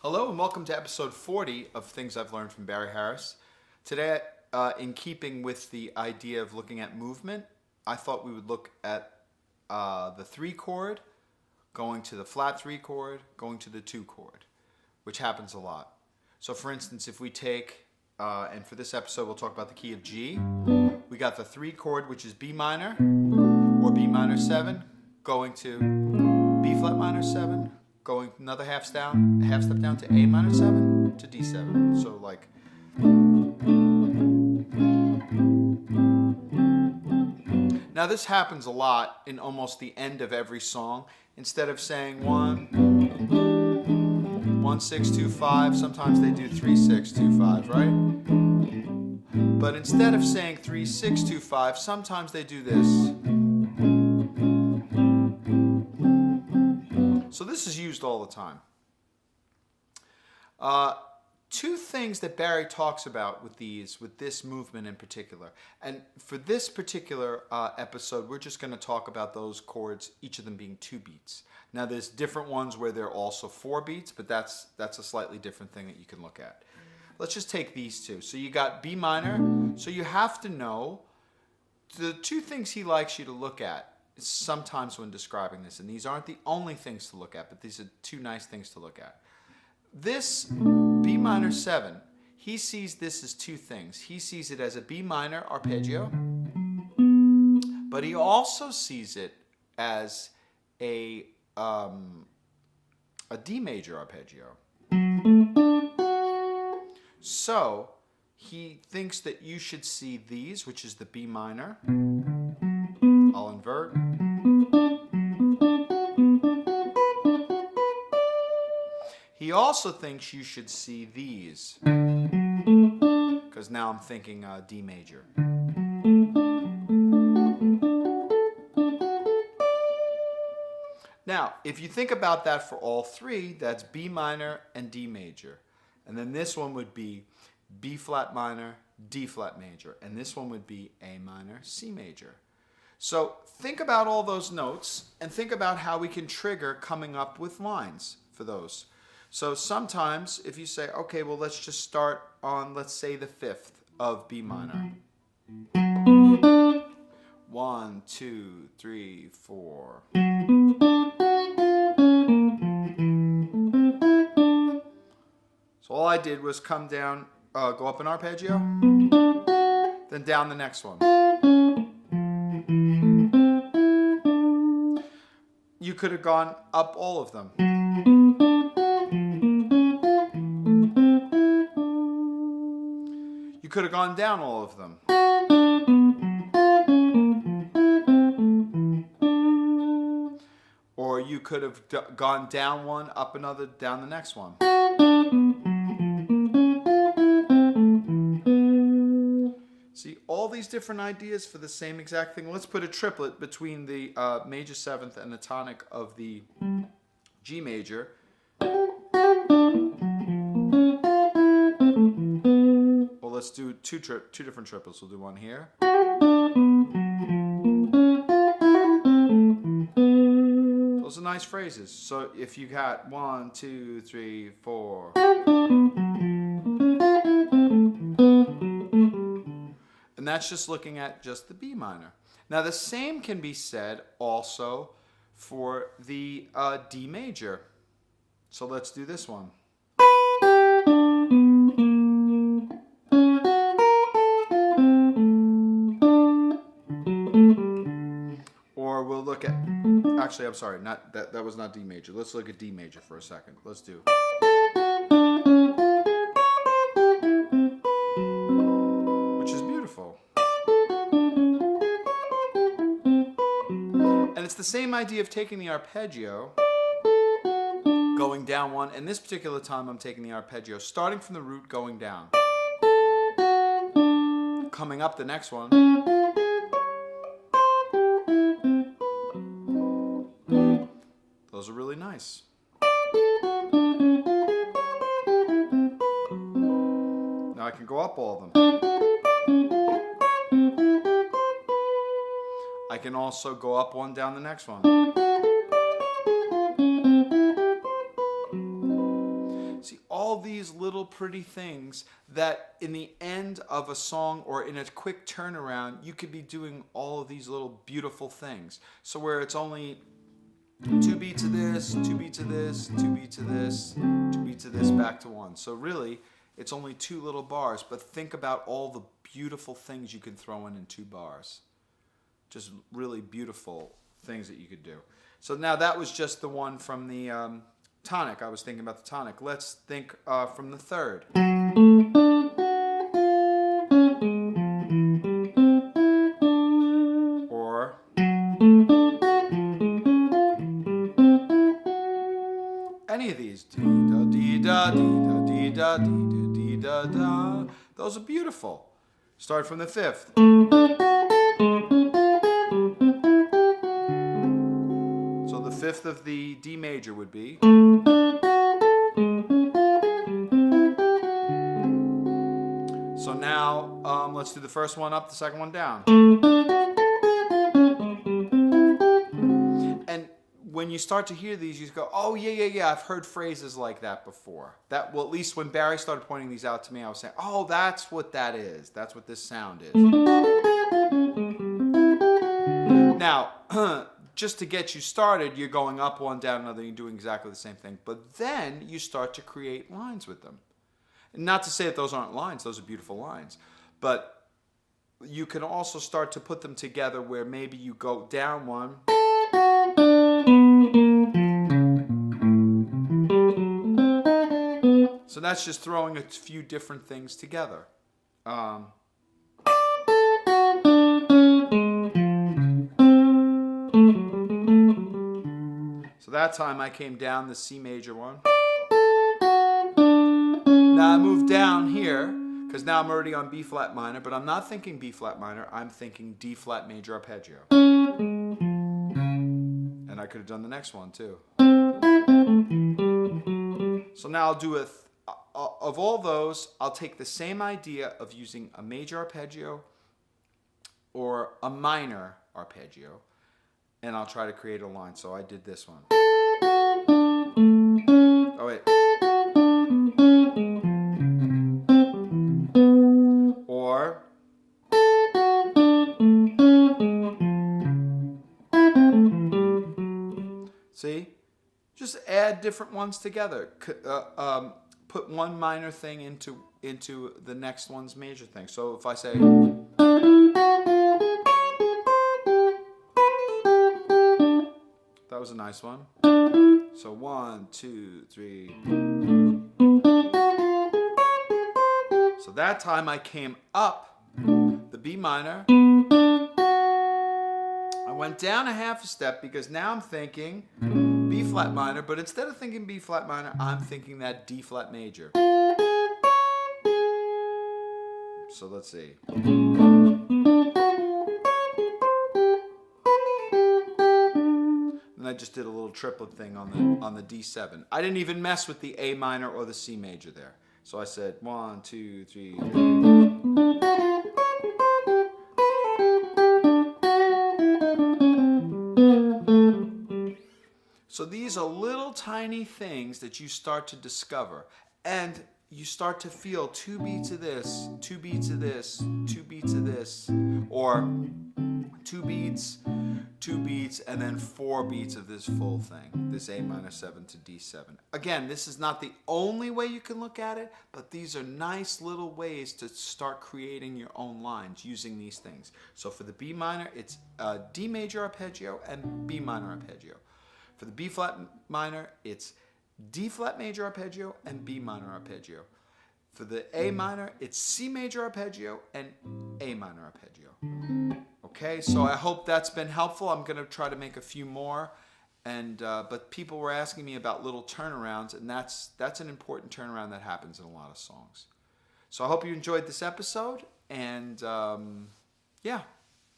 Hello and welcome to episode 40 of Things I've Learned from Barry Harris. Today, in keeping with the idea of looking at movement, I thought we would look at the 3 chord, going to the flat 3 chord, going to the 2 chord, which happens a lot. So for instance, if we take, and for this episode we'll talk about the key of G, we got the 3 chord, which is B minor, or B minor 7, going to B flat minor 7, going another half step down to A minor 7 to D7. So like, now this happens a lot in almost the end of every song. Instead of saying 1 6 2 5, sometimes they do 3 6 2 5, right? But instead of saying 3 6 2 5, sometimes they do this. So this is used all the time. 2 things that Barry talks about with this movement in particular. And for this particular episode, we're just going to talk about those chords, each of them being 2 beats. Now there's different ones where they're also 4 beats, but that's a slightly different thing that you can look at. Let's just take these 2. So you got B minor. So you have to know the 2 things he likes you to look at sometimes when describing this, and these aren't the only things to look at, but these are 2 nice things to look at. This B minor 7, he sees this as 2 things. He sees it as a B minor arpeggio, but he also sees it as a D major arpeggio. So he thinks that you should see these, which is the B minor. I'll invert. He also thinks you should see these, because now I'm thinking D major. Now, if you think about that for all 3, that's B minor and D major. And then this one would be B flat minor, D flat major. And this one would be A minor, C major. So think about all those notes and think about how we can trigger coming up with lines for those. So sometimes if you say, okay, well, let's just start on, let's say, the 5th of B minor. 1, 2, 3, 4. So all I did was come down, go up an arpeggio, then down the next one. You could have gone up all of them. You could have gone down all of them. Or you could have gone down one, up another, down the next one. See, all these different ideas for the same exact thing. Let's put a triplet between the major 7th and the tonic of the G major. Well, let's do two different triplets. We'll do one here. Those are nice phrases. So if you got 1, 2, 3, 4. And that's just looking at just the B minor. Now the same can be said also for the D major. So let's do this one. Or we'll look at, actually I'm sorry, not that was not D major. Let's look at D major for a second. Let's do. It's the same idea of taking the arpeggio, going down one, and this particular time I'm taking the arpeggio, starting from the root, going down. Coming up the next one. Those are really nice. Now I can go up all of them. I can also go up one, down the next one. See, little pretty things that in the end of a song or in a quick turnaround, you could be doing all of these little beautiful things. So where it's only 2 beats of this, 2 beats of this, 2 beats of this, 2 beats of this, back to 1. So really, it's only 2 little bars, but think about all the beautiful things you can throw in 2 bars. Just really beautiful things that you could do. So now that was just the one from the tonic. I was thinking about the tonic. Let's think from the third. Or any of these. Dee-da-dee-da-dee-da-dee-da-dee-da-dee-da-da. Those are beautiful. Start from the 5th. So the 5th of the D major would be. So now let's do the first one up, the second one down. And when you start to hear these, you go, oh, yeah, I've heard phrases like that before. Well, at least when Barry started pointing these out to me, I was saying, oh, that's what that is. That's what this sound is. Now, just to get you started, you're going up one, down another, you're doing exactly the same thing. But then you start to create lines with them. And not to say that those aren't lines, those are beautiful lines. But you can also start to put them together where maybe you go down one. So that's just throwing a few different things together. So that time I came down the C major one. Now I moved down here, because now I'm already on B flat minor, but I'm not thinking B flat minor, I'm thinking D flat major arpeggio. And I could have done the next one too. So now I'll do of all those, I'll take the same idea of using a major arpeggio or a minor arpeggio, and I'll try to create a line. So I did this one. Oh wait. Or see, just add different ones together. Put one minor thing into the next one's major thing. So if I say, that was a nice one. So 1, 2, 3. So that time I came up the B minor. I went down a half a step because now I'm thinking B flat minor, but instead of thinking B flat minor, I'm thinking that D flat major. So let's see. And I just did a little triplet thing on the D7. I didn't even mess with the A minor or the C major there. So I said 1, 2, 3. So these are little tiny things that you start to discover, and you start to feel 2 beats of this, 2 beats of this, 2 beats of this, or 2 beats, 2 beats, and then 4 beats of this full thing, this A minor 7 to D7. Again, this is not the only way you can look at it, but these are nice little ways to start creating your own lines using these things. So for the B minor, it's D major arpeggio and B minor arpeggio. For the B flat minor, it's D flat major arpeggio and B minor arpeggio. For the A minor, it's C major arpeggio and A minor arpeggio. Okay, so I hope that's been helpful. I'm going to try to make a few more, but people were asking me about little turnarounds, and that's an important turnaround that happens in a lot of songs. So I hope you enjoyed this episode, and yeah,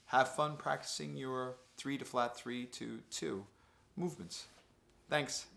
have fun practicing your 3 to flat 3 to 2 movements. Thanks.